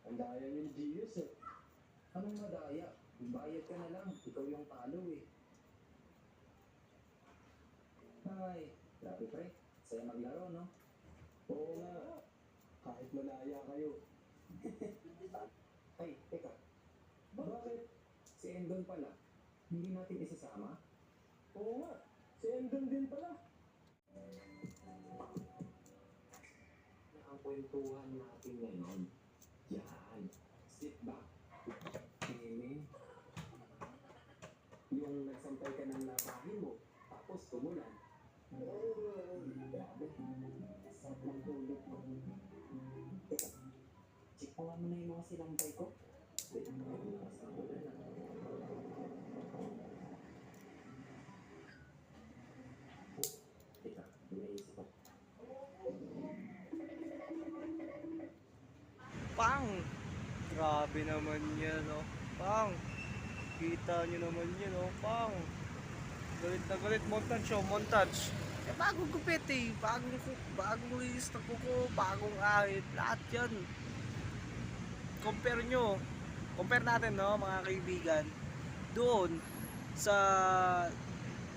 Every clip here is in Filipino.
Ang daya niyo ni Gius eh. Anong madaya? Bayad ka na lang. Ikaw yung talo eh. Ay, grabe pre. Saya maglaro, no? Oo nga. Kahit malaya kayo. Ay, teka. Bakit si Endon pala? Hindi natin isasama? Oo nga. Si Endon din pala. Ang kwentuhan natin ngayon. Yan. Sit back. Nene. Yung nagsampay ka ng labahin mo, tapos tumulan. Grabe. Sarap ng tulog mo. Teka, check mo nga muna yung mga sinampay ko. Wait, bukas ang ulan na. Teka, naisip ako. Pang! Grabe naman yan, oh. Pang! Kita nyo naman yan, oh. Pang! Galit na galit. Montage, oh. Montage. Eh, bagong gupit, eh. Bagong release na kuko. Bagong ahit. Lahat yan. Compare nyo. Compare natin, no, mga kaibigan. Doon sa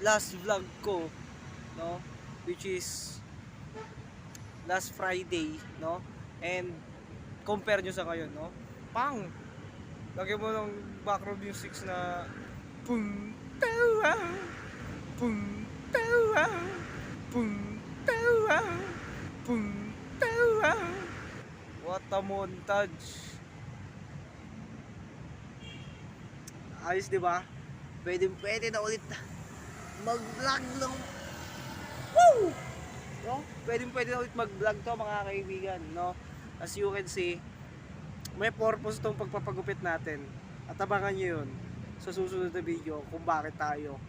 last vlog ko, no, which is last Friday, no, and compare nyo sa ngayon, no? Pang! Lagyan mo ng background music na puntawa, puntawa, puntawa, puntawa. What a montage! Ayos, di ba? Pwede na ulit mag-vlog ng woo! No? Pwede na ulit mag-vlog to, mga kaibigan, no? As you can see, may purpose tong pagpapagupit natin. At abangan nyo yun sa susunod na video kung bakit tayo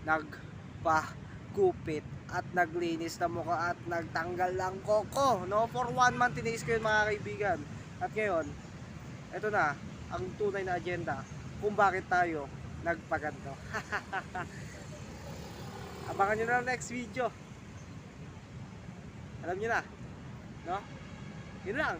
nagpagupit at naglinis na mukha at nagtanggal ng koko, no? For 1 month tiniis ko yun, mga kaibigan. At ngayon, eto na ang tunay na agenda kung bakit tayo nagpaganto. Abangan nyo na next video. Alam nyo na, no? Yun lang.